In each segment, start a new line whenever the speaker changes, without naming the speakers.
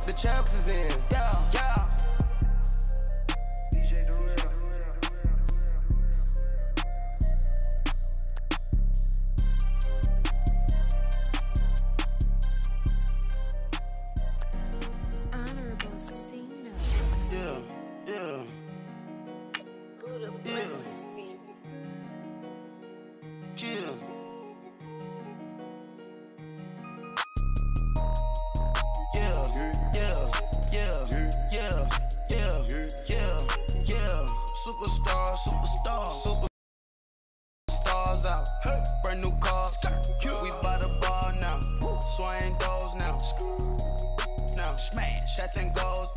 the champs is in. Yeah, yeah. Superstars out. Brand new cars. We buy the ball now. Swing doors now. Now smash. Shots and goals.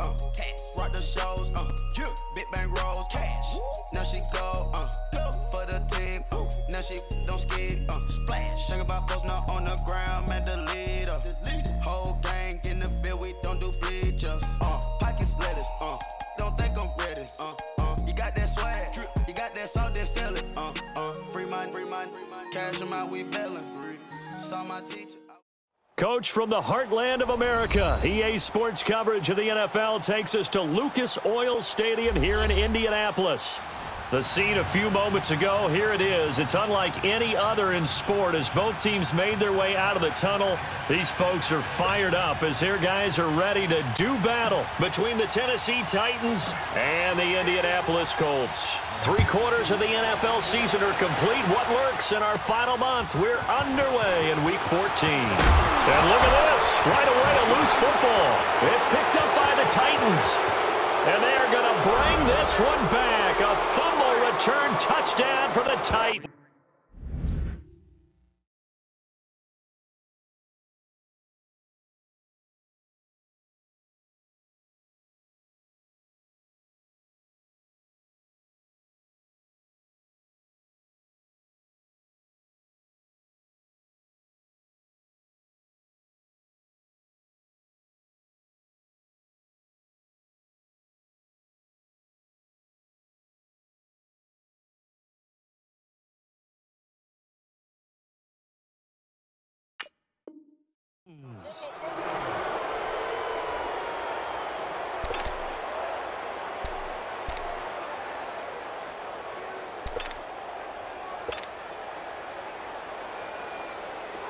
Rock the shows. Big bang rolls. Cash. Now she go. For the team. Now she don't ski. Splash. Think about post now on the ground. Man, the leader. Whole gang in the field. We don't do bleachers. Pockets lettuce. Don't think I'm ready. You got that swag. You got that salt, then sell it. Free mind. Cash them out, we bailing. Saw my teacher.
Coach from the heartland of America, EA Sports coverage of the NFL takes us to Lucas Oil Stadium here in Indianapolis. The scene a few moments ago, here it is. It's unlike any other in sport as both teams made their way out of the tunnel. These folks are fired up as their guys are ready to do battle between the Tennessee Titans and the Indianapolis Colts. 3/4 of the NFL season are complete. What lurks in our final month? We're underway in Week 14. And look at this. Right away, a loose football. It's picked up by the Titans. And they are going to bring this one back. A fumble return touchdown for the Titans.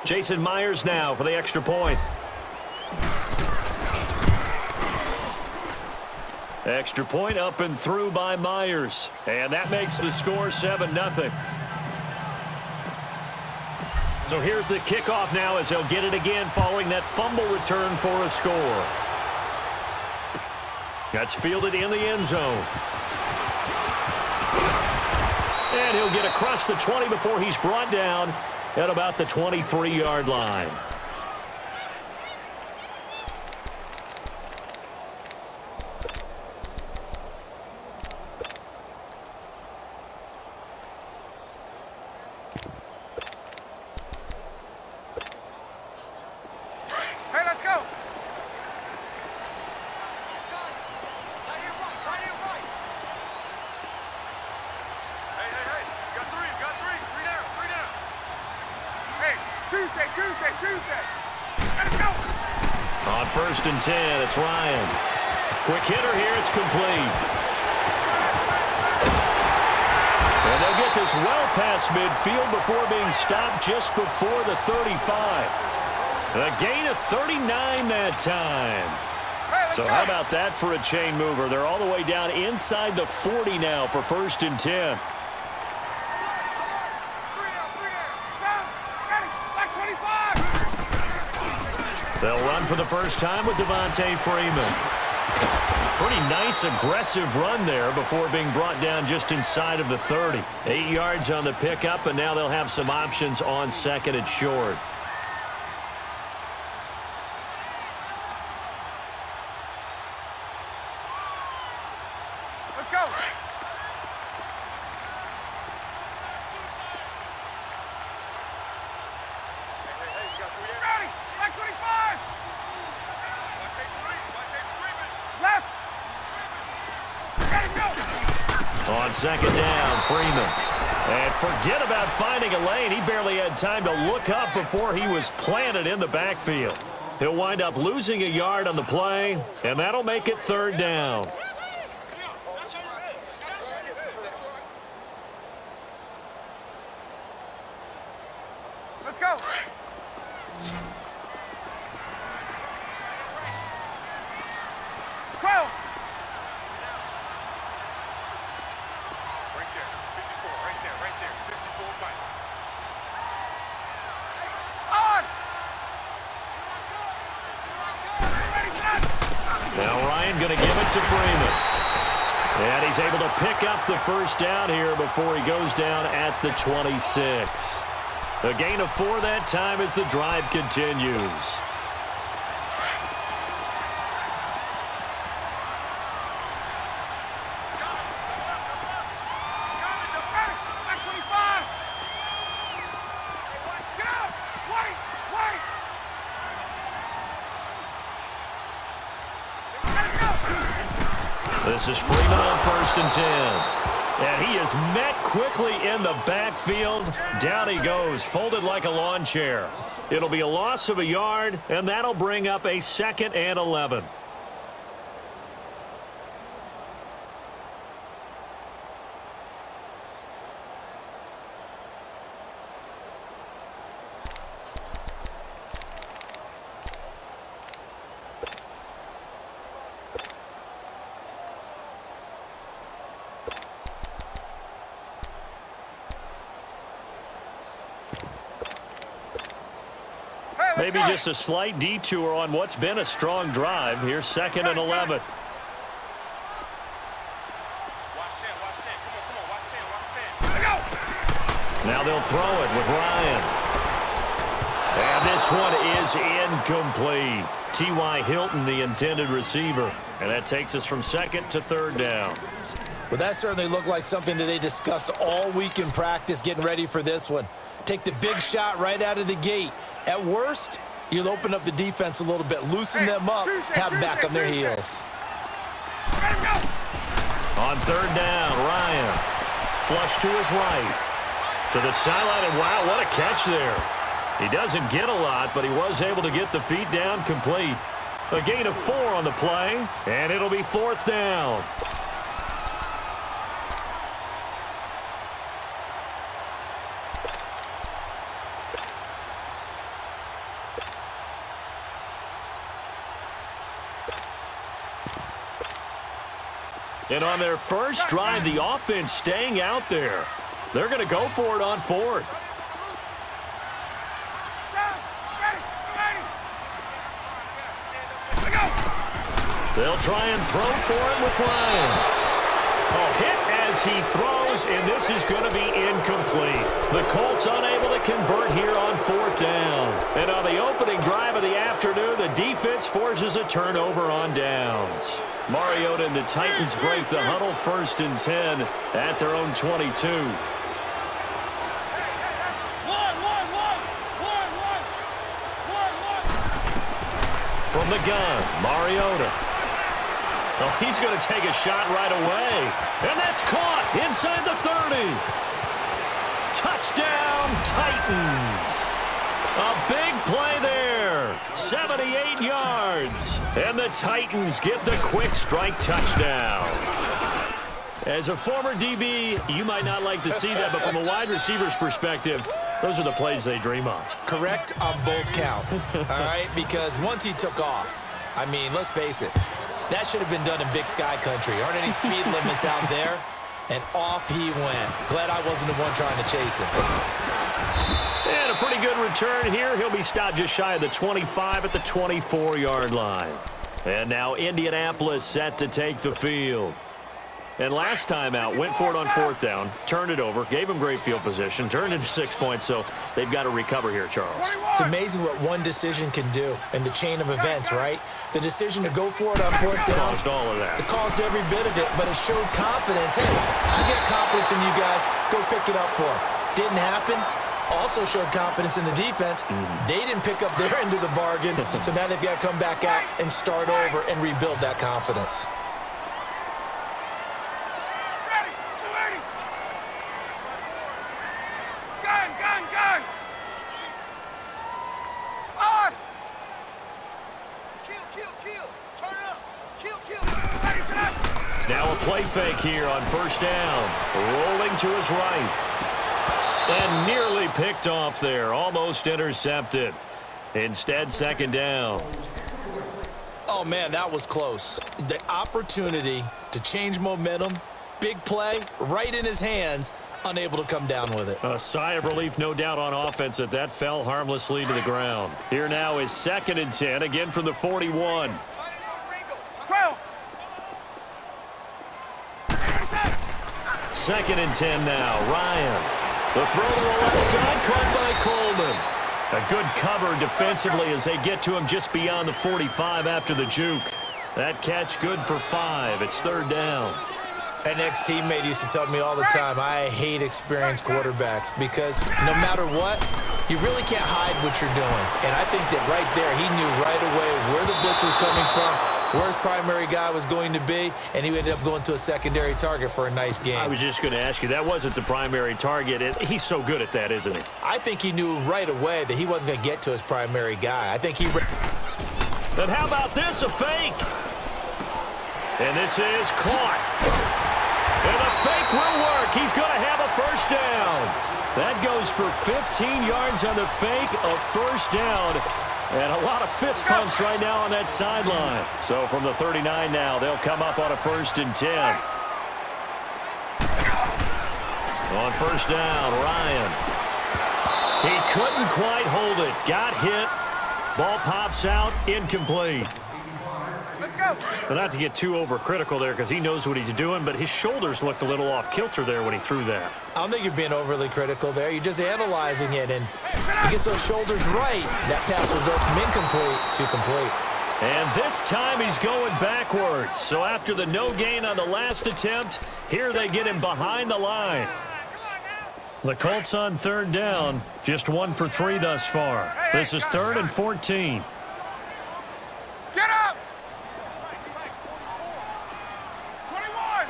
Jason Myers now for the extra point. Extra point up and through by Myers. And that makes the score 7-0. So here's the kickoff now as he'll get it again following that fumble return for a score. That's fielded in the end zone. And he'll get across the 20 before he's brought down at about the 23-yard line.
Tuesday. Let's go.
On 1st and 10, it's Ryan. Quick hitter here, it's complete. And they'll get this well past midfield before being stopped just before the 35. A gain of 39 that time. So how about that for a chain mover? They're all the way down inside the 40 now for 1st and 10. They'll run for the first time with Devontae Freeman. Pretty nice, aggressive run there before being brought down just inside of the 30. 8 yards on the pickup, and now they'll have some options on 2nd and short.
Let's go.
On 2nd down, Freeman. And forget about finding a lane. He barely had time to look up before he was planted in the backfield. He'll wind up losing a yard on the play, and that'll make it 3rd down.
Let's go.
Now Ryan going to give it to Freeman. And he's able to pick up the 1st down here before he goes down at the 26. A gain of 4 that time as the drive continues. This is Freeman on 1st and 10. And he is met quickly in the backfield. Down he goes, folded like a lawn chair. It'll be a loss of a yard, and that'll bring up a 2nd and 11. Maybe just a slight detour on what's been a strong drive. Here's 2nd and 11. Now they'll throw it with Ryan. And this one is incomplete. T.Y. Hilton, the intended receiver. And that takes us from 2nd to 3rd down.
Well, that certainly looked like something that they discussed all week in practice getting ready for this one. Take the big shot right out of the gate. At worst, you'll open up the defense a little bit, loosen them up, have them back on their heels.
On 3rd down, Ryan. Flush to his right. To the sideline, and wow, what a catch there. He doesn't get a lot, but he was able to get the feet down complete. A gain of 4 on the play, and it'll be 4th down. And on their first drive, the offense staying out there. They're going to go for it on 4th. They'll try and throw for it with Ryan. A hit as he throws, and this is going to be incomplete. The Colts unable to convert here on 4th down. And on the opening drive of the afternoon, the defense forces a turnover on downs. Mariota and the Titans break the huddle, 1st and 10 at their own 22. From the gun, Mariota. Oh, he's going to take a shot right away. And that's caught inside the 30. Touchdown, Titans. A big play there. 78 yards. And the Titans get the quick strike touchdown. As a former DB, you might not like to see that, but from a wide receiver's perspective, those are the plays they dream of.
Correct on both counts, all right? Because once he took off, I mean, let's face it, that should have been done in Big Sky Country. Aren't any speed limits out there? And off he went. Glad I wasn't the one trying to chase him.
And a pretty good return here. He'll be stopped just shy of the 25 at the 24-yard line. And now Indianapolis set to take the field. And last time out, went for it on 4th down, turned it over, gave him great field position, turned into 6 points, so they've got to recover here, Charles.
It's amazing what one decision can do in the chain of events, right? The decision to go for it on 4th down.
Caused all of that.
It caused every bit of it, but it showed confidence. Hey, I got confidence in you guys. Go pick it up for them. Didn't happen. Also showed confidence in the defense. They didn't pick up their end of the bargain, so now they've got to come back out and start over and rebuild that confidence.
Now a play fake here on first down. Rolling to his right. And nearly picked off there. Almost intercepted. Instead, second down.
Oh, man, that was close. The opportunity to change momentum, big play, right in his hands, unable to come down with it.
A sigh of relief, no doubt, on offense that that fell harmlessly to the ground. Here now is 2nd and 10, again from the 41. 2nd and 10 now. Ryan. The throw to the left side, caught by Coleman. A good cover defensively as they get to him just beyond the 45 after the juke. That catch good for 5. It's 3rd down.
An ex-teammate used to tell me all the time, I hate experienced quarterbacks because no matter what, you really can't hide what you're doing. And I think that right there, he knew right away where the blitz was coming from, where his primary guy was going to be, and he ended up going to a secondary target for a nice game.
I was just going to ask you, that wasn't the primary target. He's so good at that, isn't he?
I think he knew right away that he wasn't going to get to his primary guy. I think he...
But how about this, a fake? And this is caught. And the fake will work. He's going to have a first down. That goes for 15 yards on the fake, a first down. And a lot of fist pumps right now on that sideline. So from the 39 now, they'll come up on a 1st and 10. On first down, Ryan. He couldn't quite hold it. Got hit. Ball pops out, incomplete.
Let's go.
But not to get too overcritical there because he knows what he's doing, but his shoulders looked a little off kilter there when he threw that.
I don't think you're being overly critical there. You're just analyzing it, and he gets those shoulders right. That pass will go from incomplete to complete.
And this time he's going backwards. So after the no gain on the last attempt, here they get him behind the line. The Colts on 3rd down, just 1 for 3 thus far. This is 3rd and 14.
Get up! 21!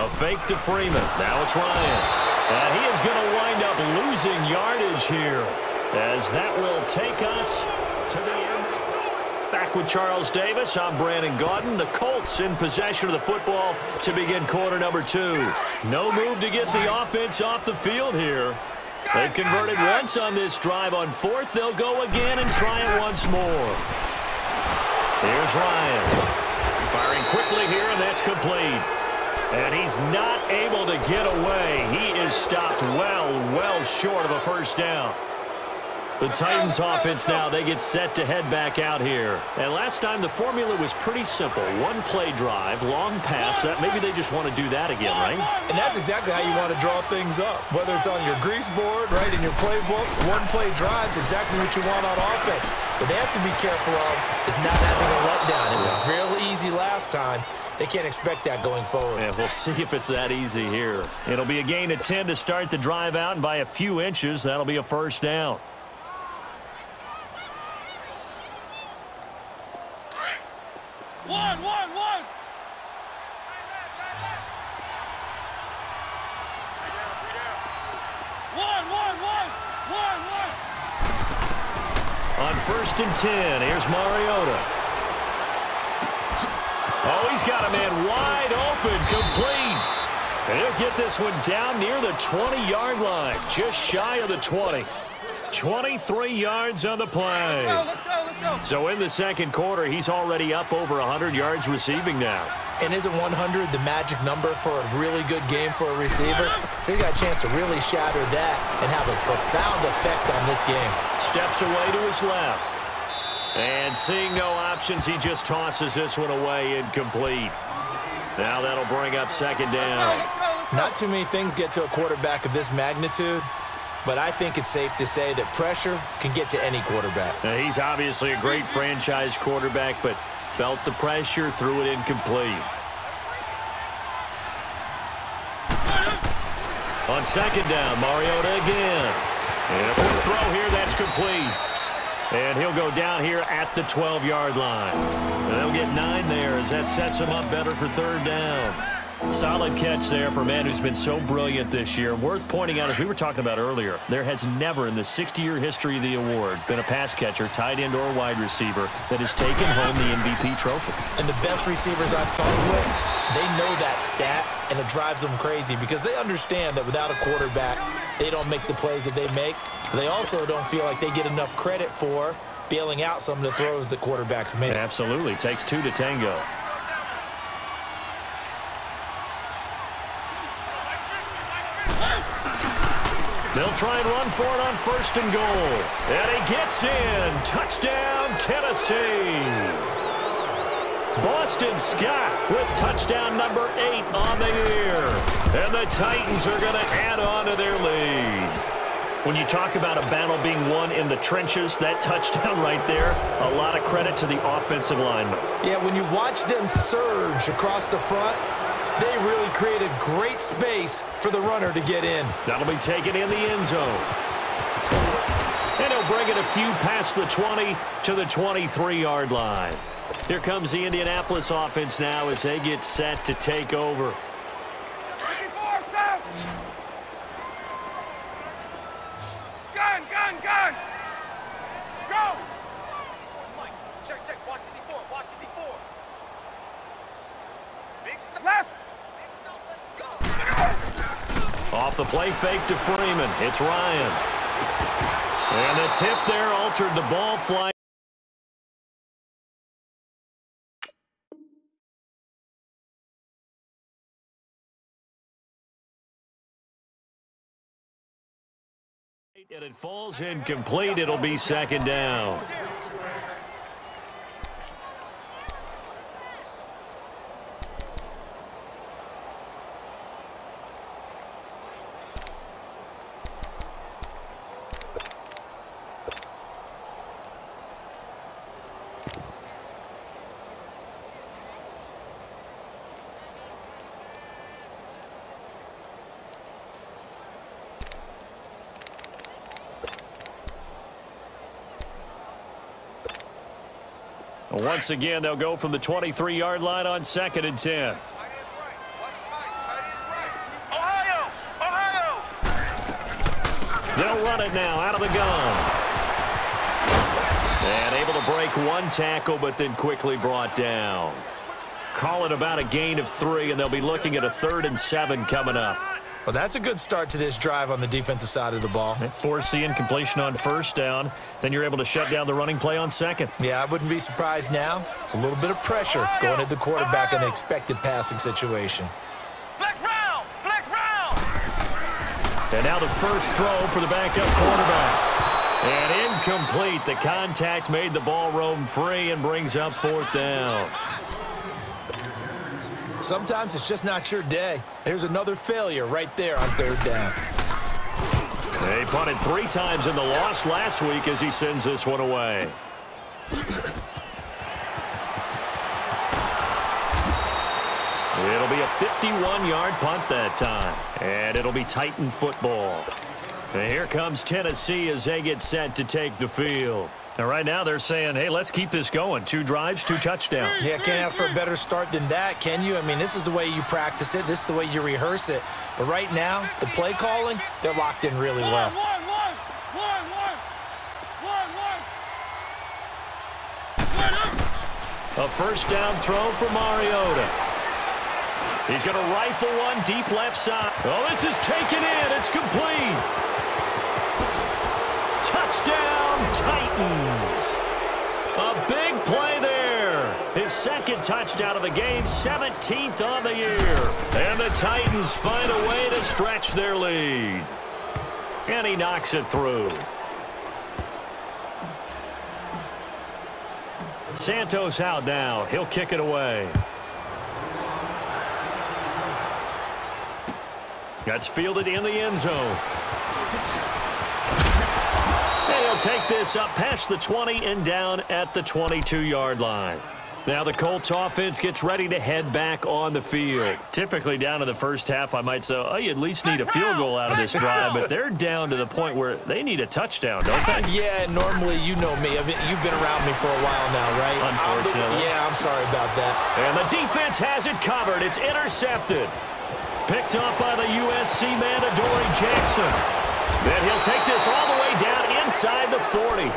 A fake to Freeman. Now it's Ryan. And he is going to wind up losing yardage here, as that will take us to the end. Back with Charles Davis, I'm Brandon Gaudin. The Colts in possession of the football to begin quarter number 2. No move to get the offense off the field here. They've converted once on this drive. On 4th, they'll go again and try it once more. Here's Ryan. Firing quickly here, and that's complete. And he's not able to get away. He is stopped well short of a first down. The Titans offense now, they get set to head back out here. And last time the formula was pretty simple. 1-play drive, long pass. That maybe they just want to do that again, right?
And that's exactly how you want to draw things up. Whether it's on your grease board, right, in your playbook, 1-play drive's exactly what you want on offense. What they have to be careful of is not having a letdown. It was real easy last time. They can't expect that going forward.
Yeah, we'll see if it's that easy here. It'll be a gain of 10 to start the drive out, and by a few inches, that'll be a first down.
One.
On 1st and 10, here's Mariota. Oh, he's got a man wide open, complete. And he'll get this one down near the 20-yard line, just shy of the 20. 23 yards on the play.
Let's go.
So in the second quarter, he's already up over 100 yards receiving now.
And isn't 100 the magic number for a really good game for a receiver? So he got a chance to really shatter that and have a profound effect on this game.
Steps away to his left. And seeing no options, he just tosses this one away, incomplete. Now that'll bring up 2nd down.
Not too many things get to a quarterback of this magnitude, but I think it's safe to say that pressure can get to any quarterback.
Now, he's obviously a great franchise quarterback, but felt the pressure, threw it incomplete. On 2nd down, Mariota again. And a quick throw here, that's complete. And he'll go down here at the 12-yard line. And they'll get 9 there as that sets him up better for 3rd down. Solid catch there for a man who's been so brilliant this year. Worth pointing out, as we were talking about earlier, there has never in the 60-year history of the award been a pass catcher, tight end, or wide receiver that has taken home the MVP trophy. And the best receivers I've talked with, they know that stat, and it drives them crazy because they understand that without a quarterback, they don't make the plays that they make. They also don't feel like they get enough credit for bailing out some of the throws the quarterbacks make. Absolutely. Takes two to tango. They'll try and run for it on 1st and goal. And he gets in. Touchdown, Tennessee. Boston Scott with touchdown number 8 on the year. And the Titans are going to add on to their lead. When you talk about a battle being won in the trenches, that touchdown right there, a lot of credit to the offensive linemen. Yeah, when you watch them surge across the front, they really created great space for the runner to get in. That'll be taken in the end zone. And he'll bring it a few past the 20 to the 23-yard line. Here comes the Indianapolis offense now as they get set to take over.
Gun! Go!
Mike, check. Watch 54. Big step.
Left!
Off the play fake to Freeman. It's Ryan. And the tip there altered the ball flight. And it falls incomplete. It'll be 2nd down. Once again, they'll go from the 23-yard line on 2nd and 10.
Ohio!
They'll run it now out of the gun. And able to break one tackle, but then quickly brought down. Call it about a gain of 3, and they'll be looking at a 3rd and 7 coming up.
Well, that's a good start to this drive on the defensive side of the ball.
Force the incompletion on 1st down. Then you're able to shut down the running play on 2nd.
Yeah, I wouldn't be surprised now. A little bit of pressure going at the quarterback in an expected passing situation.
Flex round!
And now the first throw for the backup quarterback. And incomplete. The contact made the ball roam free and brings up 4th down.
Sometimes it's just not your day. There's another failure right there on 3rd down.
They punted 3 times in the loss last week as he sends this one away. It'll be a 51-yard punt that time. And it'll be Titan football. And here comes Tennessee as they get set to take the field. And right now they're saying, hey, let's keep this going. 2 drives, 2 touchdowns.
Yeah, can't ask for a better start than that, can you? I mean, this is the way you practice it. This is the way you rehearse it. But right now, the play calling, they're locked in really well.
A 1st down throw for Mariota. He's going to rifle one deep left side. Oh, this is taken in. It's complete. Touchdown, Titans. A big play there. His 2nd touchdown of the game, 17th on the year. And the Titans find a way to stretch their lead. And he knocks it through. Santos out now. He'll kick it away. That's fielded in the end zone. And he'll take this up past the 20 and down at the 22-yard line. Now the Colts offense gets ready to head back on the field. Typically down in the first half, I might say, oh, you at least need a field goal out of this drive, but they're down to the point where they need a touchdown, don't they?
Yeah, normally you know me. You've been around me for a while now, right?
Unfortunately.
Yeah, I'm sorry about that.
And the defense has it covered. It's intercepted. Picked up by the USC man, Adoree Jackson. Then he'll take this all the way down inside the 40.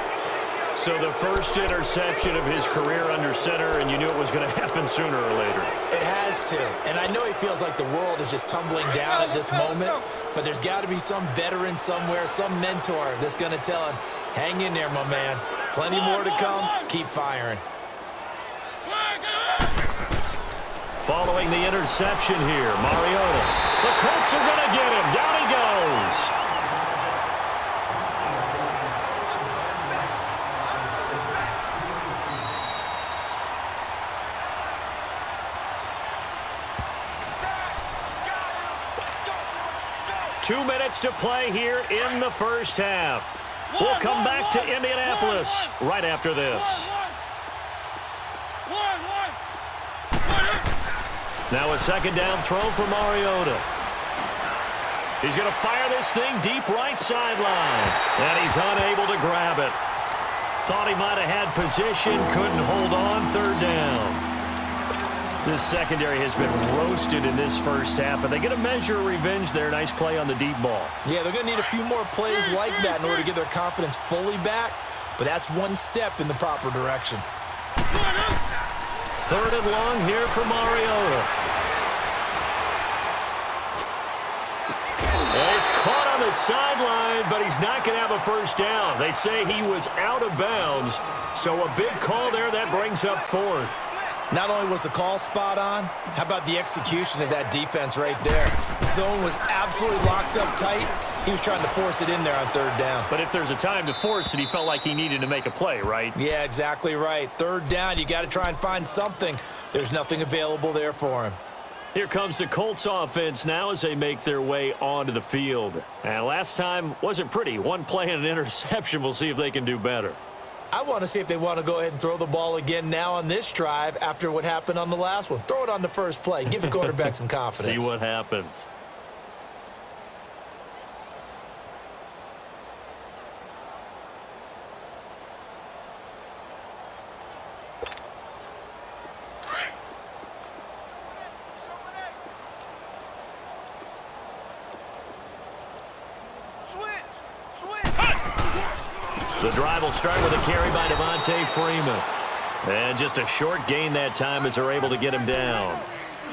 So the first interception of his career under center, and you knew it was going to happen sooner or later.
It has to. And I know he feels like the world is just tumbling down at this moment, but there's got to be some veteran somewhere, some mentor that's going to tell him, hang in there, my man. Plenty more to come. Keep firing.
Following the interception here, Mariota. The Colts are going to get him. Down he goes. Two minutes to play here in the first half. We'll come back to Indianapolis right after this. Now a second down throw for Mariota. He's going to fire this thing deep right sideline. And he's unable to grab it. Thought he might have had position, couldn't hold on, third down. This secondary has been roasted in this first half, but they get a measure of revenge there. Nice play on the deep ball. Yeah, they're going to need a few more plays like that in order to get their confidence fully back, but that's one step in the proper direction. Third and long here for Mariota. Well, he's caught on the sideline, but he's not going to have a first down. They say he was out of bounds, so a big call there that brings up fourth. Not only was the call spot on, how about the execution of that defense right there? The zone was absolutely locked up tight. He was trying to force it in there on third down. But if there's a time to force it, he felt like he needed to make a play, right? Yeah, exactly right. Third down, you got to try and find something. There's nothing available there for him. Here comes the Colts offense now as they make their way onto the field. And last time wasn't pretty. One play and an interception. We'll see if they can do better. I want to see if they want to go ahead and throw the ball again now on this drive after what happened on the last one. Throw it on the first play. Give the quarterback some confidence. See what happens. The drive will start with a carry by Devontae Freeman. And just a short gain that time as they're able to get him down.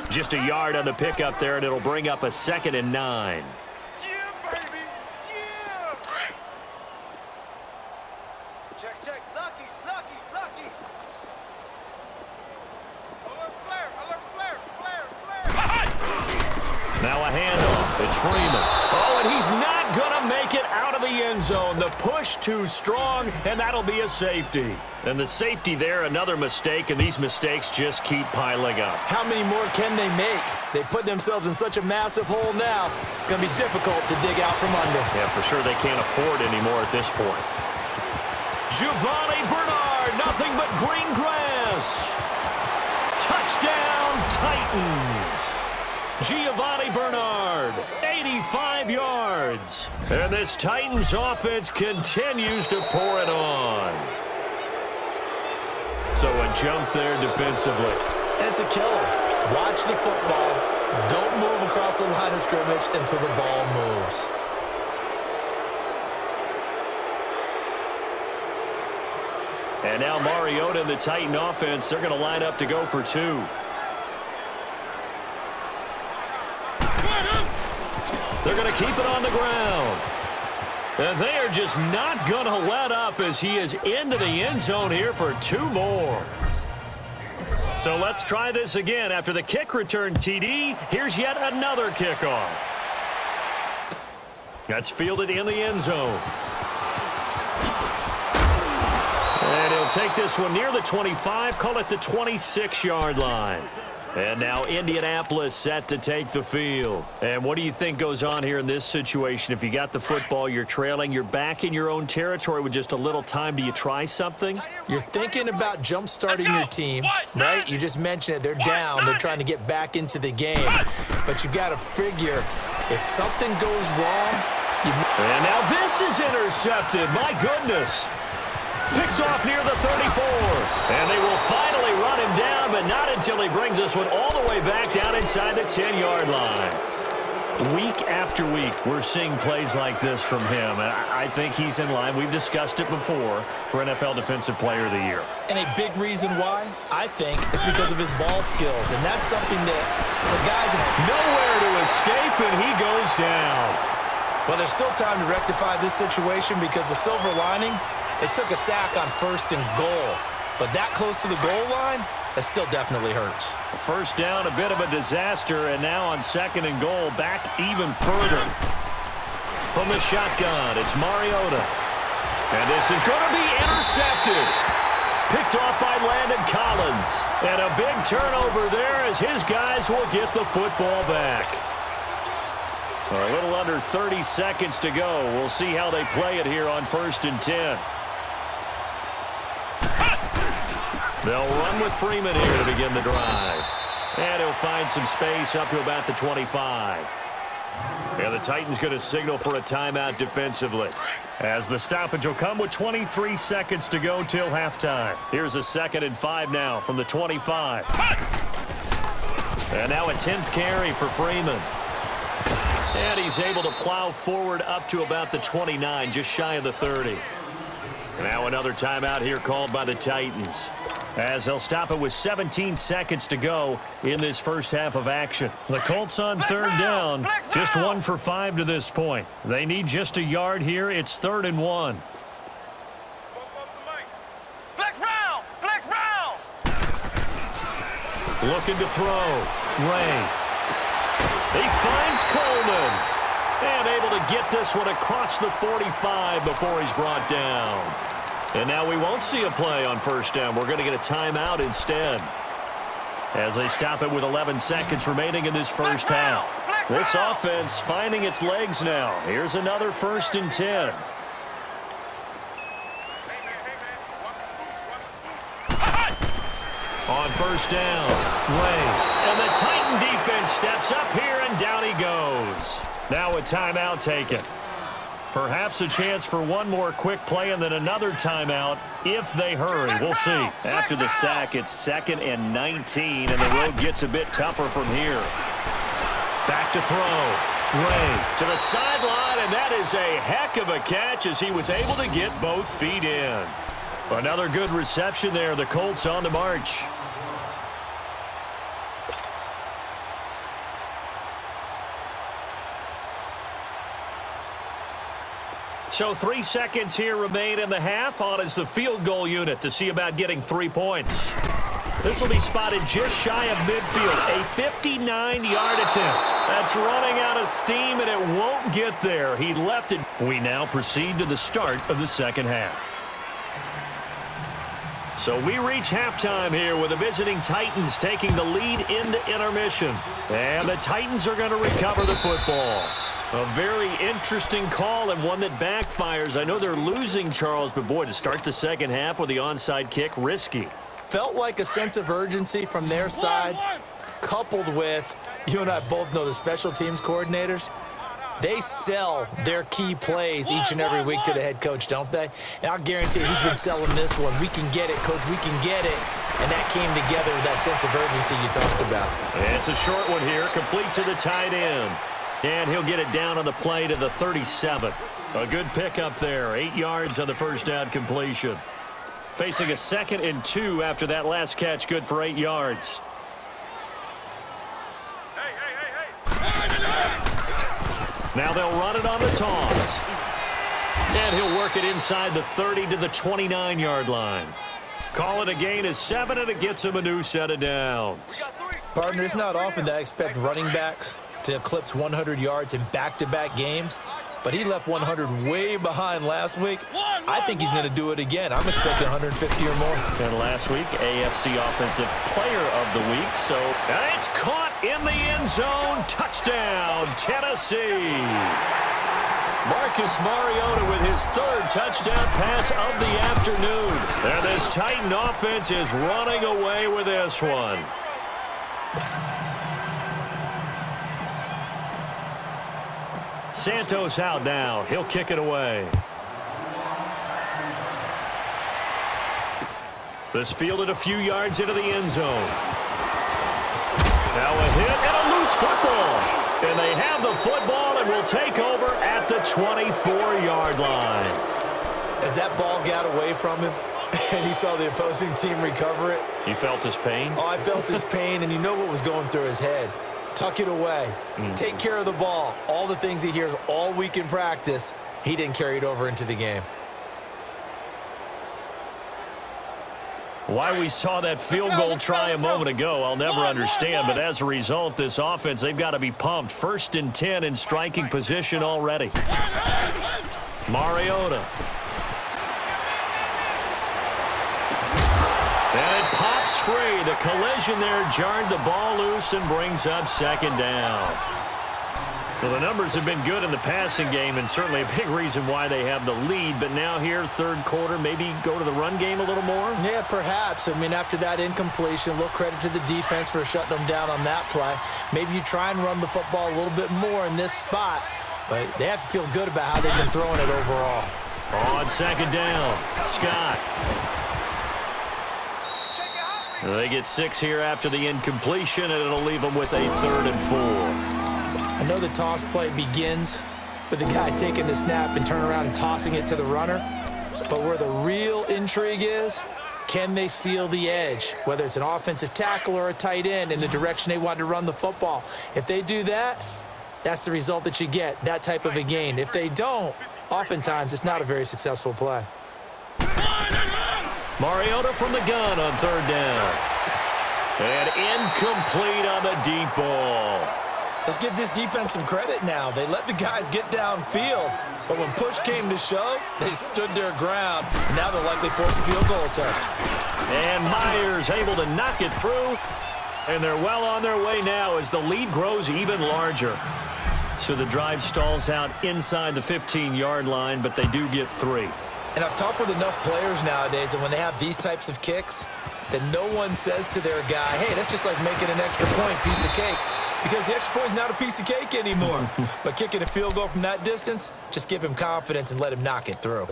Just a yard on the pickup there, and it'll bring up a 2nd and 9.
Yeah, baby. Yeah. Check, check. Lucky, lucky, lucky. Alert flare, alert flare, flare, flare.
Now a handoff. It's Freeman. Oh, and he's not going to make it out of the end zone. The push too strong, and that'll be a safety. And the safety there, another mistake, and these mistakes just keep piling up. How many more can they make? They put themselves in such a massive hole now. It's going to be difficult to dig out from under. Yeah, for sure they can't afford anymore at this point. Giovanni Bernard, nothing but green grass. Touchdown, Titans. Giovanni Bernard, 85 yards. And this Titans offense continues to pour it on. So a jump there defensively. And it's a killer. Watch the football. Don't move across the line of scrimmage until the ball moves. And now Mariota and the Titan offense, they're going to line up to go for 2. They're going to keep it on the ground. And they are just not going to let up as he is into the end zone here for 2 more. So let's try this again. After the kick return TD, here's yet another kickoff. That's fielded in the end zone. And he'll take this one near the 25, call it the 26-yard line. And now Indianapolis set to take the field. And what do you think goes on here in this situation? If you got the football, you're trailing, you're back in your own territory with just a little time. Do you try something?
You're thinking about jump-starting your team, right? You just mentioned it. They're down. They're trying to get back into the game. But you got to figure if something goes wrong,
and now this is intercepted. My goodness. Picked off near the 34. And they will finally run him down, but not until he brings this one all the way back down inside the 10-yard line. Week after week, we're seeing plays like this from him, and I think he's in line. We've discussed it before for NFL Defensive Player of the Year.
And a big reason why, I think, is because of his ball skills, and that's something that for guys
nowhere to escape, and he goes down.
Well, there's still time to rectify this situation because the silver lining, it took a sack on 1st and goal. But that close to the goal line, that still definitely hurts.
First down, a bit of a disaster, and now on 2nd and goal, back even further. From the shotgun, it's Mariota. And this is going to be intercepted. Picked off by Landon Collins. And a big turnover there as his guys will get the football back. A little under 30 seconds to go. We'll see how they play it here on 1st and 10. They'll run with Freeman here to begin the drive. And he'll find some space up to about the 25. And the Titans going to signal for a timeout defensively. As the stoppage will come with 23 seconds to go till halftime. Here's a 2nd and 5 now from the 25. And now a 10th carry for Freeman. And he's able to plow forward up to about the 29, just shy of the 30. Now another timeout here called by the Titans, as they'll stop it with 17 seconds to go in this first half of action. The Colts on 3rd down, just 1 for 5 to this point. They need just a yard here. It's 3rd and 1.
Flex round! Flex round!
Looking to throw. Ray. He finds Coleman. And able to get this one across the 45 before he's brought down. And now we won't see a play on 1st down. We're going to get a timeout instead, as they stop it with 11 seconds remaining in this first half. This offense finding its legs now. Here's another 1st and 10. On 1st down, Ray. And the Titan defense steps up here, and down he goes. Now a timeout taken. Perhaps a chance for one more quick play and then another timeout if they hurry. We'll see. After the sack, it's 2nd and 19, and the road gets a bit tougher from here. Back to throw. Ray to the sideline, and that is a heck of a catch as he was able to get both feet in. Another good reception there. The Colts on the march. So 3 seconds here remain in the half. On is the field goal unit to see about getting 3 points. This will be spotted just shy of midfield. A 59-yard attempt. That's running out of steam, and it won't get there. He left it. We now proceed to the start of the second half. So we reach halftime here with the visiting Titans taking the lead into intermission. And the Titans are going to recover the football. A very interesting call and one that backfires. I know they're losing, Charles, but boy, to start the second half with the onside kick, risky.
Felt like a sense of urgency from their side, coupled with, you and I both know the special teams coordinators, they sell their key plays each and every week to the head coach, don't they? And I'll guarantee he's been selling this one. We can get it, coach, we can get it. And that came together with that sense of urgency you talked about.
And it's a short one here, complete to the tight end. And he'll get it down on the play to the 37. A good pickup there. 8 yards on the first down completion. Facing a 2nd and 2 after that last catch. Good for 8 yards. Now they'll run it on the toss. And he'll work it inside the 30 to the 29-yard line. Call it a gain of 7, and it gets him a new set of downs.
Partner, it's not often that I expect running backs to eclipse 100 yards in back-to-back games. but he left 100 way behind last week. I think he's going to do it again. I'm expecting 150 or more.
And last week, AFC Offensive Player of the Week. So it's caught in the end zone. Touchdown, Tennessee. Marcus Mariota with his third touchdown pass of the afternoon. And this Titan offense is running away with this one. Santos out now. He'll kick it away. This fielded a few yards into the end zone. Now a hit and a loose football. And they have the football and will take over at the 24-yard line.
As that ball got away from him and he saw the opposing team recover it.
You felt his pain?
Oh, I felt his pain, and you know what was going through his head. Tuck it away. Take care of the ball. All the things he hears all week in practice, he didn't carry it over into the game.
Why we saw that field goal try a moment ago, I'll never understand. But as a result, this offense, they've got to be pumped. 1st and 10 in striking position already. Mariota. And it pops free. The collision there jarred the ball loose and brings up 2nd down. Well, the numbers have been good in the passing game, and certainly a big reason why they have the lead. But now here, 3rd quarter, maybe go to the run game a little more?
Yeah, perhaps. I mean, after that incompletion, a little credit to the defense for shutting them down on that play. Maybe you try and run the football a little bit more in this spot, but they have to feel good about how they've been throwing it overall.
On 2nd down, Scott. They get 6 here after the incompletion, and it'll leave them with a 3rd and 4.
I know the toss play begins with the guy taking the snap and turning around and tossing it to the runner. But where the real intrigue is, can they seal the edge? Whether it's an offensive tackle or a tight end in the direction they want to run the football. If they do that, that's the result that you get, that type of a gain. If they don't, oftentimes it's not a very successful play.
Mariota from the gun on 3rd down. And incomplete on the deep ball.
Let's give this defense some credit now. They let the guys get downfield, but when push came to shove, they stood their ground. Now they'll likely force a field goal attempt.
And Myers able to knock it through, and they're well on their way now as the lead grows even larger. So the drive stalls out inside the 15-yard line, but they do get 3.
And I've talked with enough players nowadays, and when they have these types of kicks, that no one says to their guy, hey, that's just like making an extra point, piece of cake. Because the extra point is not a piece of cake anymore. But kicking a field goal from that distance, just give him confidence and let him knock it through.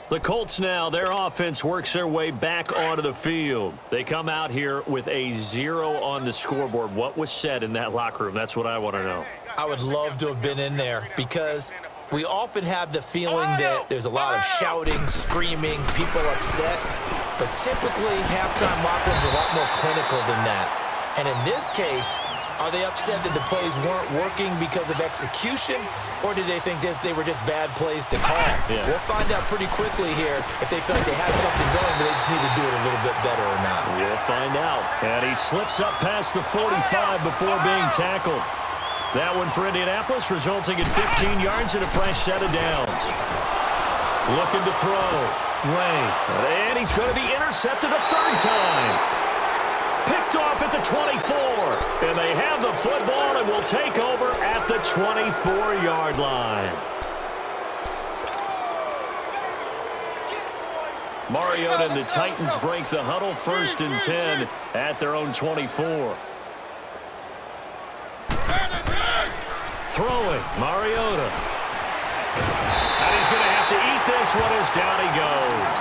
The Colts now, their offense works their way back onto the field. They come out here with a 0 on the scoreboard. What was said in that locker room? That's what I want to know.
I would love to have been in there because we often have the feeling that there's a lot of shouting, screaming, people upset. But typically, halftime locker rooms are a lot more clinical than that. And in this case, are they upset that the plays weren't working because of execution, or did they think they were just bad plays to call?
Yeah.
We'll find out pretty quickly here if they feel like they have something going, but they just need to do it a little bit better or not.
We'll find out. And he slips up past the 45 before being tackled. That one for Indianapolis, resulting in 15 yards and a fresh set of downs. Looking to throw. Ray. And he's going to be intercepted a 3rd time. Picked off at the 24. And they have the football and will take over at the 24-yard line. Mariota and the Titans break the huddle. 1st and 10 at their own 24. Throwing, Mariota. And he's going to have to eat this one as down he goes.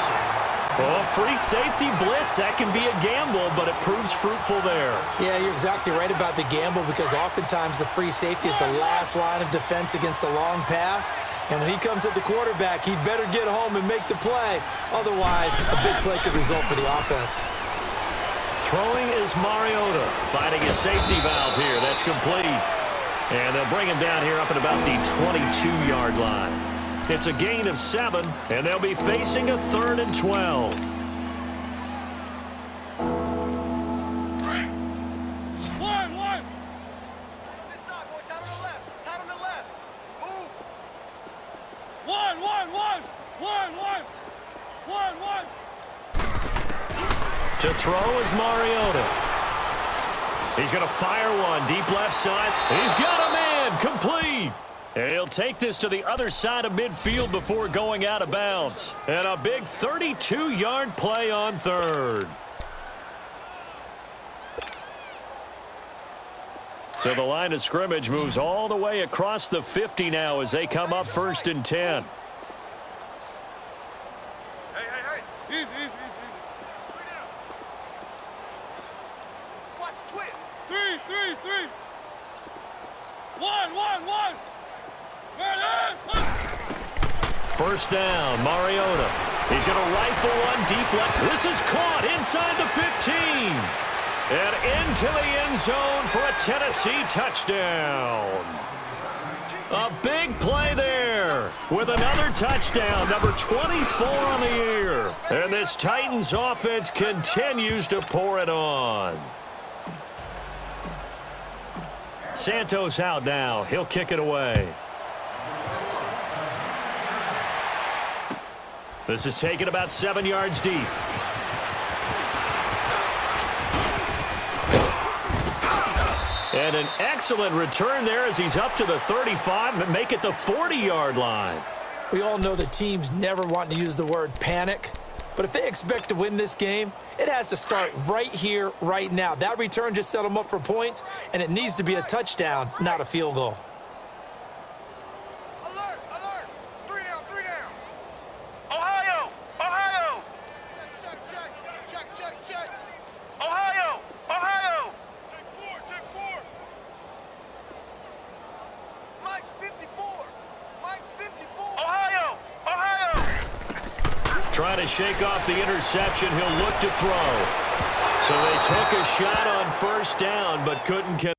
Well, free safety blitz, that can be a gamble, but it proves fruitful there.
Yeah, you're exactly right about the gamble because oftentimes the free safety is the last line of defense against a long pass. And when he comes at the quarterback, he'd better get home and make the play. Otherwise, a big play could result for the offense.
Throwing is Mariota, finding a safety valve here. That's complete. And they'll bring him down here up at about the 22-yard line. It's a gain of 7, and they'll be facing a 3rd and 12. To throw is Mariota. He's going to fire one deep left side. He's got a man complete. And he'll take this to the other side of midfield before going out of bounds. And a big 32-yard play on third. So the line of scrimmage moves all the way across the 50 now as they come up 1st and 10.
Hey. Easy. Three down. Watch twist. Three. One.
First down, Mariota. He's going to rifle one deep left. This is caught inside the 15. And into the end zone for a Tennessee touchdown. A big play there with another touchdown, number 24 on the year. And this Titans offense continues to pour it on. Santos out now. He'll kick it away. This is taken about 7 yards deep. And an excellent return there as he's up to the 35 and make it the 40-yard line.
We all know the teams never want to use the word panic, but if they expect to win this game, it has to start right here, right now. That return just set them up for points, and it needs to be a touchdown, not a field goal.
Alert. Three down.
Ohio.
Check.
Ohio.
Check four. Mike's 54.
Ohio.
Trying to shake off the interception. He'll look to throw. So they took a shot on first down, but couldn't get.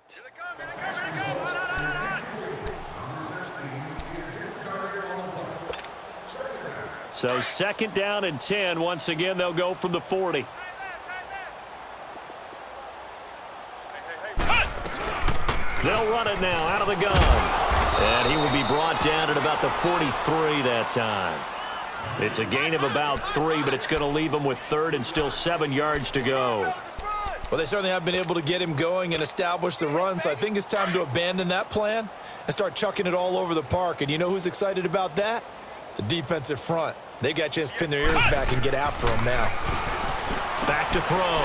Here they come. Hot.
So 2nd down and 10. Once again, they'll go from the 40. They'll run it now out of the gun. And he will be brought down at about the 43 that time. It's a gain of about 3, but it's going to leave him with 3rd and still 7 yards to go.
Well, they certainly have been able to get him going and establish the run, so I think it's time to abandon that plan and start chucking it all over the park. And you know who's excited about that? The defensive front. They got a chance to pin their ears back and get after him now.
Back to throw.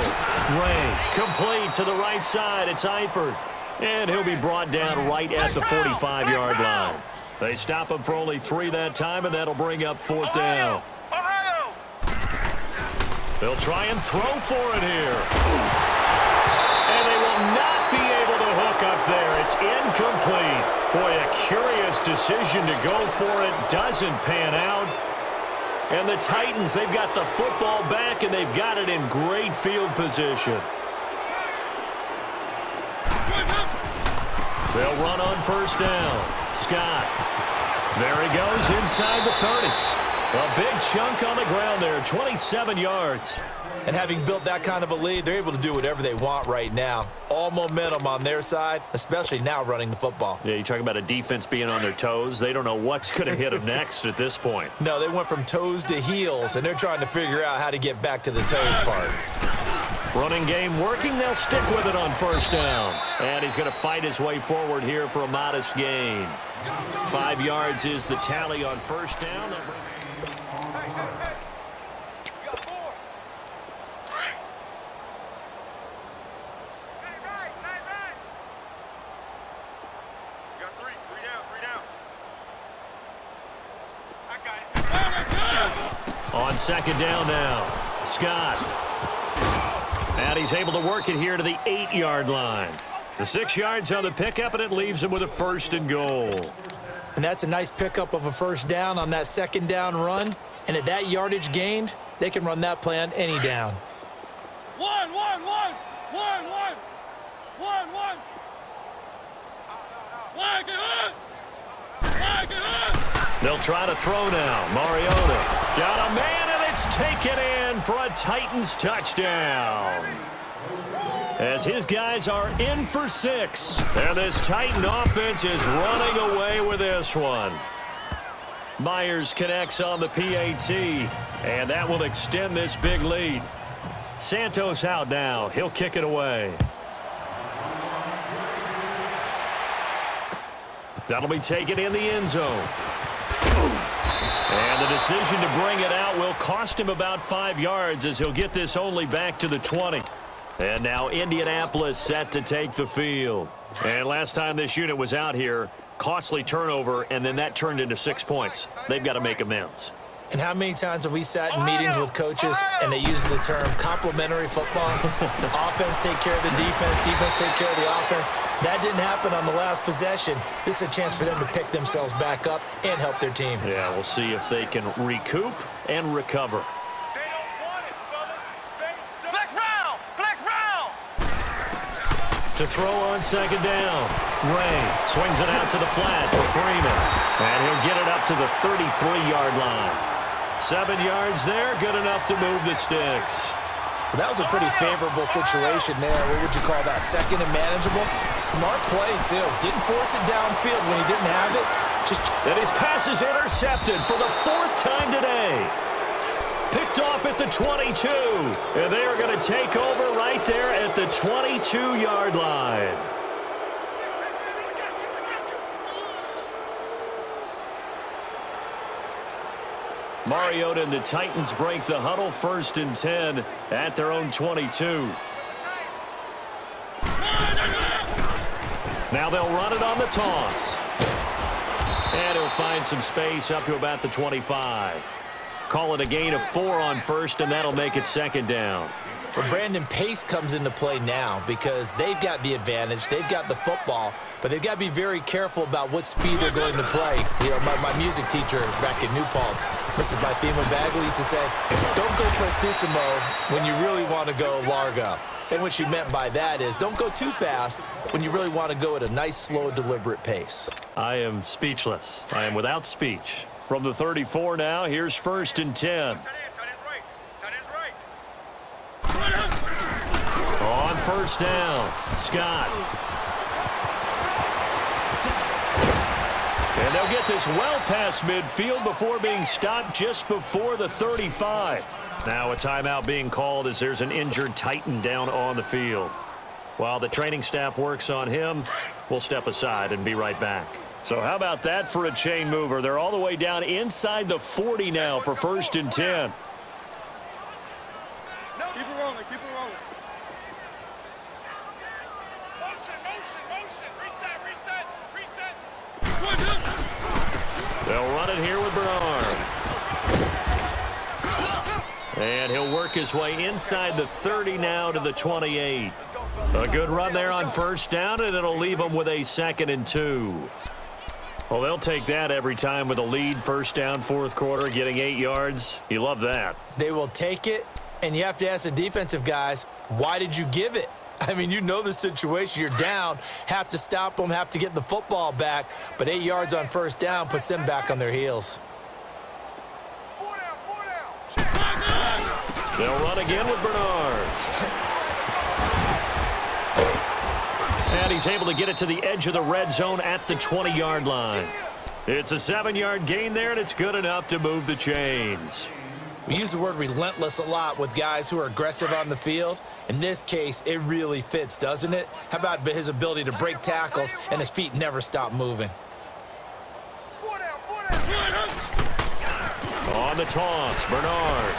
Ray, complete to the right side. It's Eifert. And he'll be brought down right at the 45-yard line. They stop him for only 3 that time, and that'll bring up 4th down. They'll try and throw for it here. And they will not be able to hook up there. It's incomplete. Boy, a curious decision to go for it. Doesn't pan out. And the Titans, they've got the football back, and they've got it in great field position. They'll run on first down. Scott. There he goes inside the 30. A big chunk on the ground there, 27 yards.
And having built that kind of a lead, they're able to do whatever they want right now. All momentum on their side, especially now running the football.
Yeah, you talk about a defense being on their toes. They don't know what's going to hit them next at this point.
No, they went from toes to heels, and they're trying to figure out how to get back to the toes part.
Running game working. They'll stick with it on first down. And he's going to fight his way forward here for a modest gain. 5 yards is the tally on first down. On second down now, Scott. And he's able to work it here to the 8-yard line. The 6 yards on the pickup, and it leaves him with a 1st and goal.
And that's a nice pickup of a 1st down on that 2nd down run. And at that yardage gained, they can run that play on any down.
One.
They'll try to throw now. Mariota got a man, and it's taken in for a Titans touchdown. As his guys are in for 6. And this Titan offense is running away with this one. Myers connects on the PAT, and that will extend this big lead. Santos out now. He'll kick it away. That'll be taken in the end zone. And the decision to bring it out will cost him about 5 yards as he'll get this only back to the 20. And now Indianapolis set to take the field. And last time this unit was out here, costly turnover, and then that turned into 6 points. They've got to make amends.
And how many times have we sat in meetings with coaches and they use the term complementary football? Offense take care of the defense, defense take care of the offense. That didn't happen on the last possession. This is a chance for them to pick themselves back up and help their team.
Yeah, we'll see if they can recoup and recover.
They don't want it, fellas. They don't.
Flex round.
To throw on 2nd down. Ray swings it out to the flat for Freeman. And he'll get it up to the 33-yard line. 7 yards there, good enough to move the sticks.
Well, that was a pretty favorable situation there. What would you call that? 2nd and manageable? Smart play, too. Didn't force it downfield when he didn't have it.
And his pass is intercepted for the 4th time today. Picked off at the 22. And they are going to take over right there at the 22-yard line. Mariota and the Titans break the huddle, 1st and 10 at their own 22. Now they'll run it on the toss. And he'll find some space up to about the 25. Call it a gain of 4 on 1st, and that'll make it 2nd down.
Well, Brandon, pace comes into play now because they've got the advantage. They've got the football, but they've got to be very careful about what speed they're going to play. You know, my music teacher back in New Paltz, Mrs. Bythema Bagley, used to say, don't go prestissimo when you really want to go largo. And what she meant by that is don't go too fast when you really want to go at a nice, slow, deliberate pace.
I am speechless. I am without speech. From the 34 now, here's 1st and 10. On 1st down, Scott. And they'll get this well past midfield before being stopped just before the 35. Now a timeout being called as there's an injured Titan down on the field. While the training staff works on him, we'll step aside and be right back. So how about that for a chain mover? They're all the way down inside the 40 now for 1st and 10.
Keep it rolling.
Motion.
They'll run it here with Bernard. And he'll work his way inside the 30 now to the 28. A good run there on 1st down, and it'll leave them with a 2nd and 2. Well, they'll take that every time with a lead, 1st down, 4th quarter, getting 8 yards. You love that.
They will take it, and you have to ask the defensive guys, why did you give it? I mean, you know the situation. You're down, have to stop them, have to get the football back, but 8 yards on 1st down puts them back on their heels.
4 down.
They'll run again with Bernard. And he's able to get it to the edge of the red zone at the 20-yard line. It's a 7-yard gain there, and it's good enough to move the chains.
We use the word relentless a lot with guys who are aggressive on the field. In this case, it really fits, doesn't it? How about his ability to break tackles and his feet never stop moving?
4 down.
On the toss, Bernard.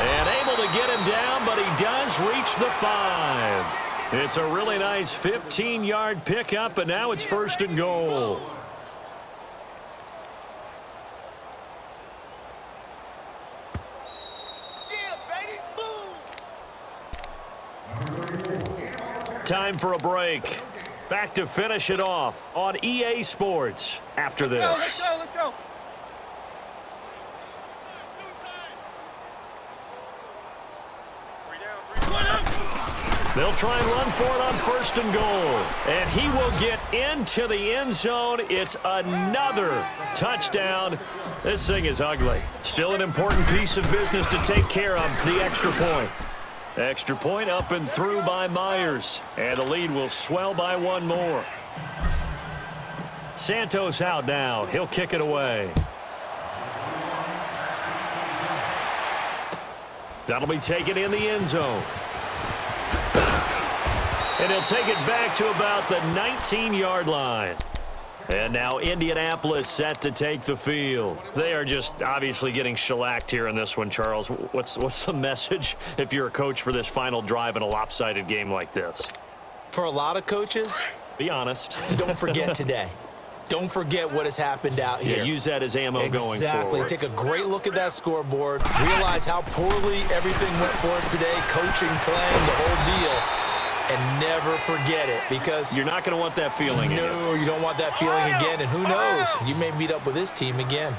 And able to get him down, but he does reach the 5. It's a really nice 15-yard pickup, and now it's 1st and goal.
Yeah, baby.
Time for a break. Back to finish it off on EA Sports after this.
Let's go, let's go.
They'll try and run for it on 1st and goal. And he will get into the end zone. It's another touchdown. This thing is ugly. Still an important piece of business to take care of, the extra point. Extra point up and through by Myers. And the lead will swell by one more. Santos out now. He'll kick it away. That'll be taken in the end zone. And he'll take it back to about the 19-yard line. And now Indianapolis set to take the field. They are just obviously getting shellacked here in this one, Charles. What's the message if you're a coach for this final drive in a lopsided game like this?
For a lot of coaches,
be honest.
Don't forget today. Don't forget what has happened out here.
Yeah, use that as ammo going forward.
Exactly. Take a great look at that scoreboard. Realize how poorly everything went for us today. Coaching, playing, the whole deal. And never forget it, because
you're not going to want that feeling again.
No, you don't want that feeling again. And who knows? You may meet up with this team again.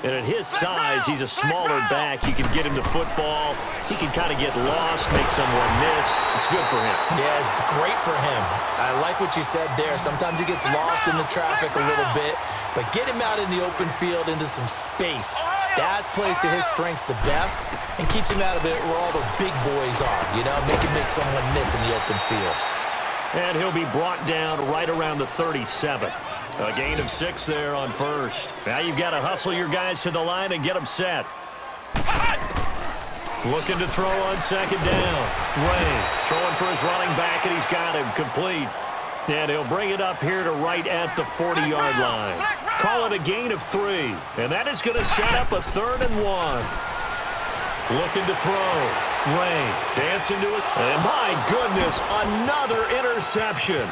And at his size, he's a smaller back. You can get him to football. He can kind of get lost, make someone miss. It's good for him.
Yeah, it's great for him. I like what you said there. Sometimes he gets lost in the traffic a little bit, but get him out in the open field into some space. That plays to his strengths the best and keeps him out of it where all the big boys are, you know, make someone miss in the open field.
And he'll be brought down right around the 37. A gain of 6 there on 1st. Now you've got to hustle your guys to the line and get them set. Looking to throw on 2nd down. Ray throwing for his running back, and he's got him complete. And he'll bring it up here to right at the 40-yard line. Call it a gain of 3. And that is going to set up a 3rd and 1. Looking to throw. Ray dancing to it. And my goodness, another interception.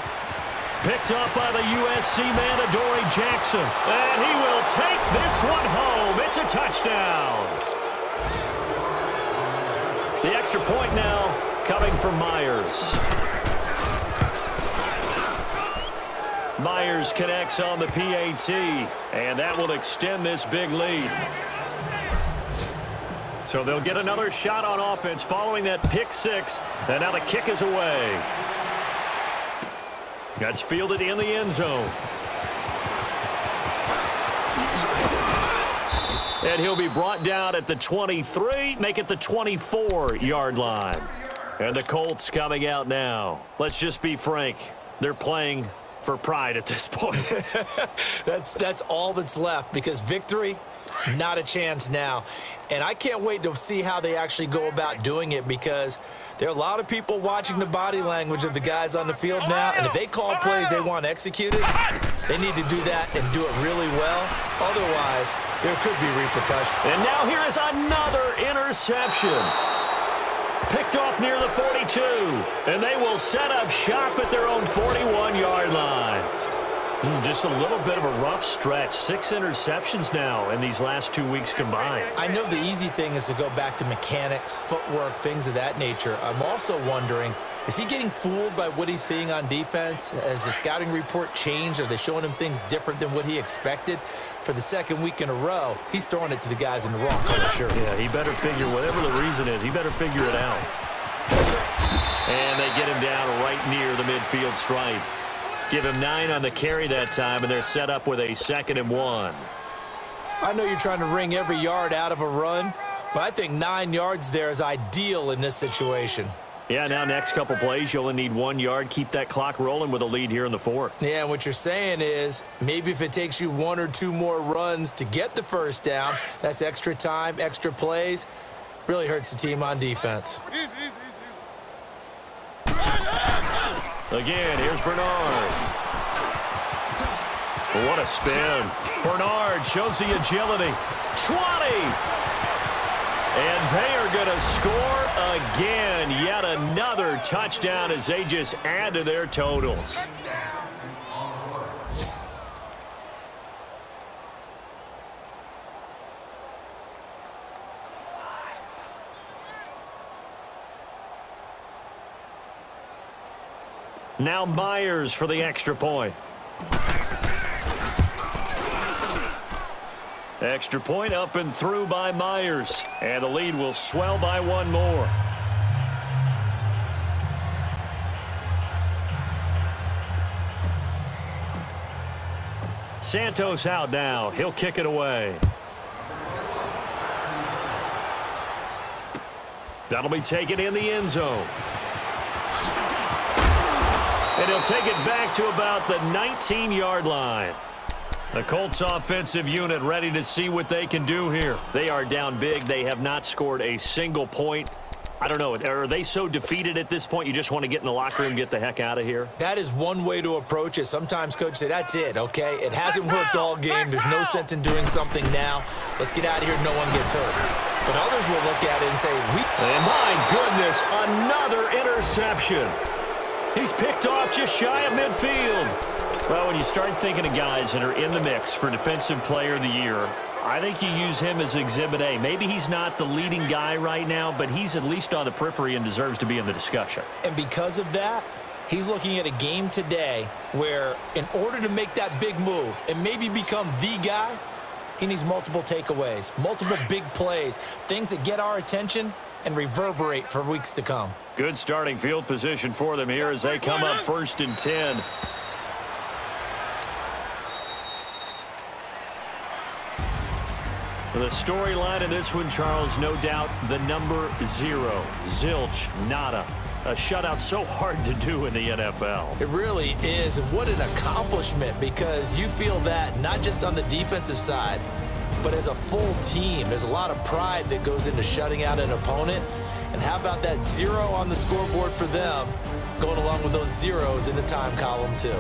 Picked up by the USC man, Adoree Jackson. And he will take this one home. It's a touchdown. The extra point now coming from Myers. Myers connects on the PAT, and that will extend this big lead. So they'll get another shot on offense following that pick 6, and now the kick is away. That's fielded in the end zone. And he'll be brought down at the 23, make it the 24-yard line. And the Colts coming out now. Let's just be frank. They're playing for pride at this point.
That's all that's left, because victory, not a chance now. And I can't wait to see how they actually go about doing it, because there are a lot of people watching the body language of the guys on the field now, and if they call plays they want executed, they need to do that and do it really well. Otherwise, there could be repercussions.
And now here is another interception. Picked off near the 42, and they will set up shop at their own 41-yard line. Just a little bit of a rough stretch. 6 interceptions now in these last 2 weeks combined.
I know the easy thing is to go back to mechanics, footwork, things of that nature. I'm also wondering, is he getting fooled by what he's seeing on defense? Has the scouting report changed? Are they showing him things different than what he expected? For the 2nd week in a row, he's throwing it to the guys in the wrong color shirts.
Yeah, he better figure, whatever the reason is, he better figure it out. And they get him down right near the midfield stripe. Give him 9 on the carry that time, and they're set up with a 2nd and 1.
I know you're trying to wring every yard out of a run, but I think 9 yards there is ideal in this situation.
Yeah, now next couple plays, you only need 1 yard. Keep that clock rolling with a lead here in the 4th.
Yeah, and what you're saying is maybe if it takes you 1 or 2 more runs to get the 1st down, that's extra time, extra plays, really hurts the team on defense.
Again, here's Bernard. What a spin. Bernard shows the agility. 20! And they are going to score again. Yet another touchdown as they just add to their totals. Now Myers for the extra point. Extra point up and through by Myers. And the lead will swell by one more. Santos out now. He'll kick it away. That'll be taken in the end zone. And he'll take it back to about the 19-yard line. The Colts offensive unit ready to see what they can do here. They are down big. They have not scored a single point. I don't know. Are they so defeated at this point you just want to get in the locker room and get the heck out of here?
That is one way to approach it. Sometimes coaches say, that's it, okay? It hasn't worked all game. There's no sense in doing something now. Let's get out of here. No one gets hurt. But others will look at it and say,
And my goodness, another interception. He's picked off just shy of midfield. Well, when you start thinking of guys that are in the mix for Defensive Player of the Year, I think you use him as Exhibit A. Maybe he's not the leading guy right now, but he's at least on the periphery and deserves to be in the discussion.
And because of that, he's looking at a game today where in order to make that big move and maybe become the guy, he needs multiple takeaways, multiple big plays, things that get our attention and reverberate for weeks to come.
Good starting field position for them here as they come up 1st and 10. The storyline in this one, Charles, no doubt the number 0. Zilch, nada. A shutout so hard to do in the NFL.
It really is, and what an accomplishment, because you feel that not just on the defensive side, but as a full team. There's a lot of pride that goes into shutting out an opponent. And how about that 0 on the scoreboard for them, going along with those zeros in the time column too.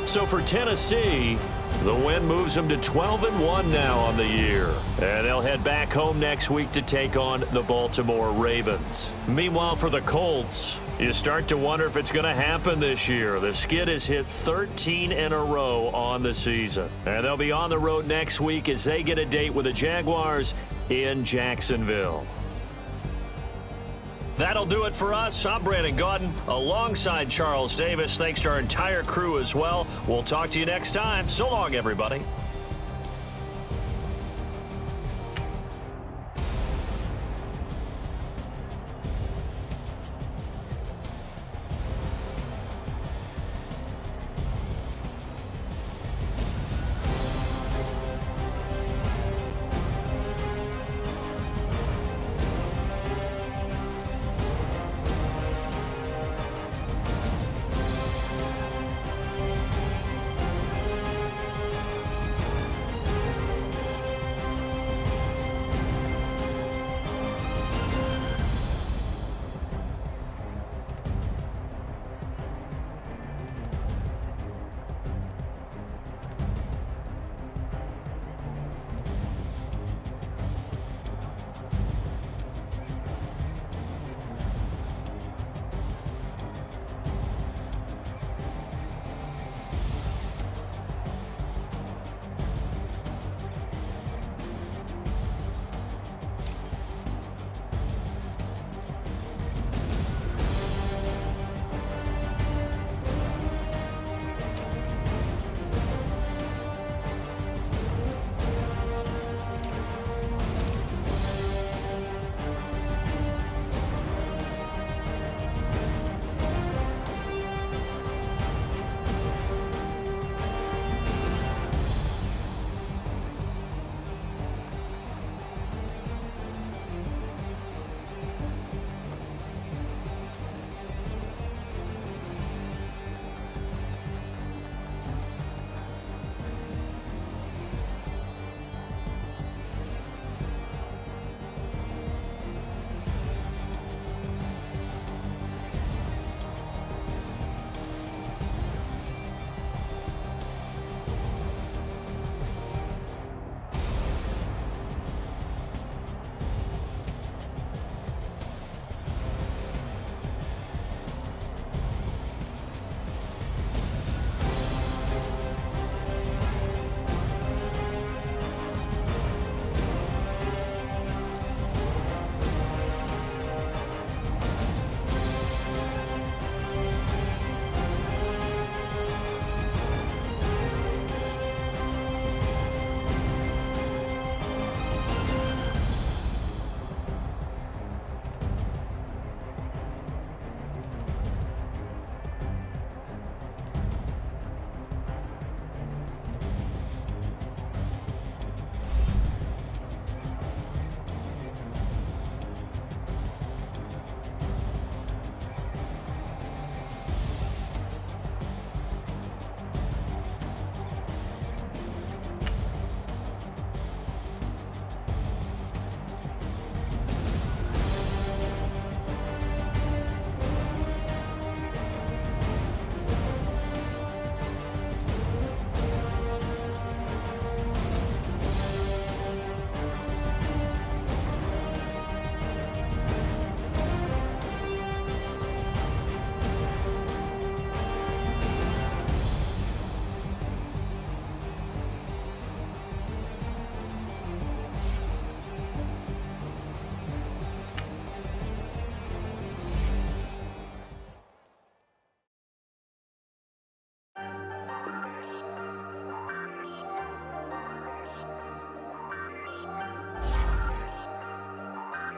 So for Tennessee, the win moves them to 12-1 now on the year. And they'll head back home next week to take on the Baltimore Ravens. Meanwhile, for the Colts, you start to wonder if it's going to happen this year. The skid has hit 13 in a row on the season. And they'll be on the road next week as they get a date with the Jaguars in Jacksonville. That'll do it for us. I'm Brandon Gaudin alongside Charles Davis. Thanks to our entire crew as well. We'll talk to you next time. So long, everybody.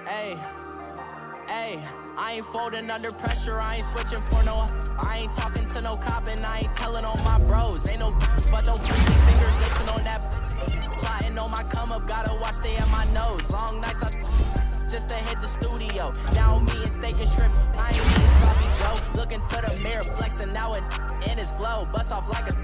Hey, I ain't folding under pressure, I ain't switching for no. I ain't talking to no cop and I ain't telling on my bros. Ain't no but don't push me, fingers itching on that. Plotting on my come up, gotta watch stay at my nose. Long nights just to hit the studio. Now I'm eating steak and shrimp, I ain't eating sloppy Joe. Looking to the mirror, flexing now and in his glow. Bust off like a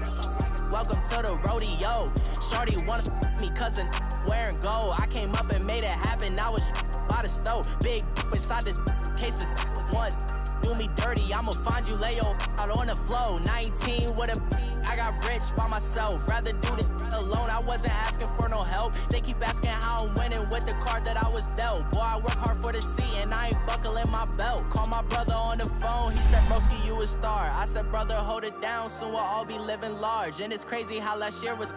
welcome to the rodeo. Shorty wanna me cousin wearing gold. I came up and made it happen, I was by the stove. Big inside this case is once. Do me dirty, I'ma find you, lay your out on the floor. 19 with a I got rich by myself. Rather do this alone, I wasn't asking for no help. They keep asking how I'm winning with the card that I was dealt. Boy, I work hard for the seat and I ain't buckling my belt. Call my brother on the phone, he said, broski, you a star. I said, brother, hold it down, soon we'll all be living large. And it's crazy how last year was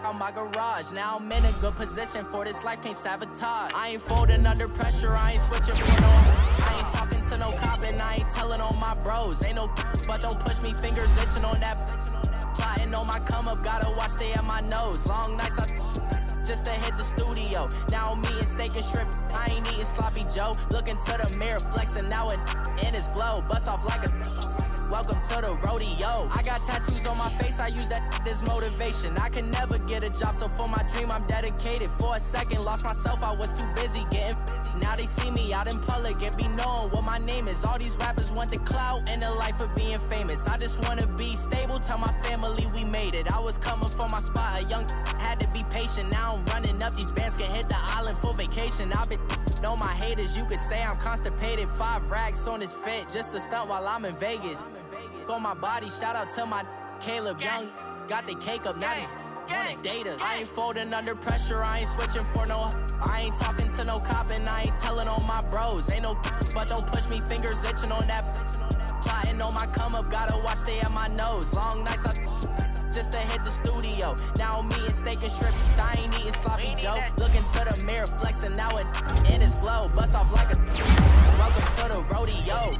on my garage. Now I'm in a good position for this life, can't sabotage. I ain't folding under pressure, I ain't switching for no. I ain't talking to no cop and I ain't telling on my bros. Ain't no but don't push me, fingers itching on that. Plotting on my come up, gotta watch stay at my nose. Long nights just to hit the studio. Now I'm eating steak and shrimp, I ain't eating sloppy Joe. Looking to the mirror, flexing now and in his glow. Bust off like a welcome to the rodeo. I got tattoos on my face, I use that as motivation. I can never get a job, so for my dream I'm dedicated. For a second, lost myself, I was too busy getting busy. Now they see me out in public and be knowing what my name is. All these rappers want the clout and the life of being famous. I just wanna be stable, tell my family we made it. I was coming for my spot, a young had to be patient. Now I'm running up, these bands can hit the island for vacation. I've been know my haters, you could say I'm constipated. 5 racks on his fit, just to stunt while I'm in Vegas. On my body, shout out to my Caleb Young. Got the cake up, now he's on a data. I ain't folding under pressure, I ain't switching for no. I ain't talking to no cop and I ain't telling on my bros. Ain't no but don't push me, fingers itching on that. Plotting on my come up, gotta watch stay at my nose. Long nights just to hit the studio. Now I'm eating steak and shrimp, I ain't eating sloppy Joe. Looking to the mirror, flexing now and in his glow. Bust off like a welcome to the rodeo.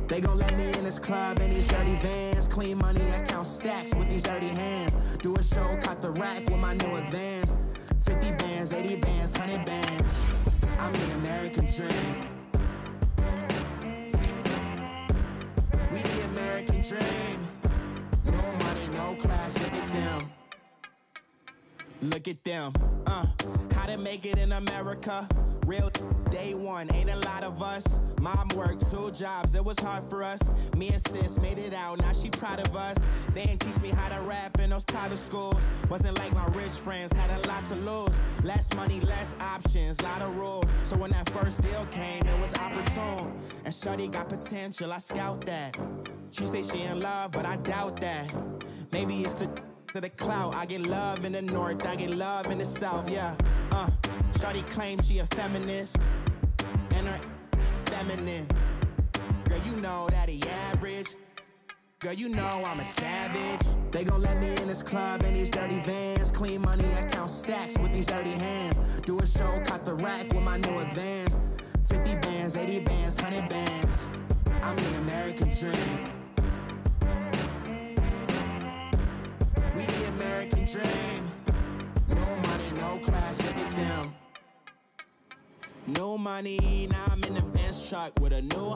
They gon' let me in this club in these dirty vans. Clean money, I count stacks with these dirty hands. Do a show, cop the rack with my new advance. 50 bands, 80 bands, 100 bands. I'm the American dream. We the American dream. No money, no class, look at them. Look at them, how to make it in America. Real day one, ain't a lot of us. Mom worked 2 jobs, it was hard for us. Me and sis made it out, now she proud of us. They didn't teach me how to rap in those private schools. Wasn't like my rich friends, had a lot to lose. Less money, less options, lot of rules. So when that first deal came, it was opportune. And shorty got potential, I scout that. She say she in love, but I doubt that. Maybe it's the clout. I get love in the north, I get love in the south, yeah. Shorty claims she a feminist, and her feminine. Girl, you know that he average. Girl, you know I'm a savage. They gon' let me in this club in these dirty vans. Clean money, I count stacks with these dirty hands. Do a show, cop the rack with my new advance. 50 bands, 80 bands, 100 bands. I'm the American dream. We the American dream. No money, no class, look at them. No money, now I'm in the Benz truck with a new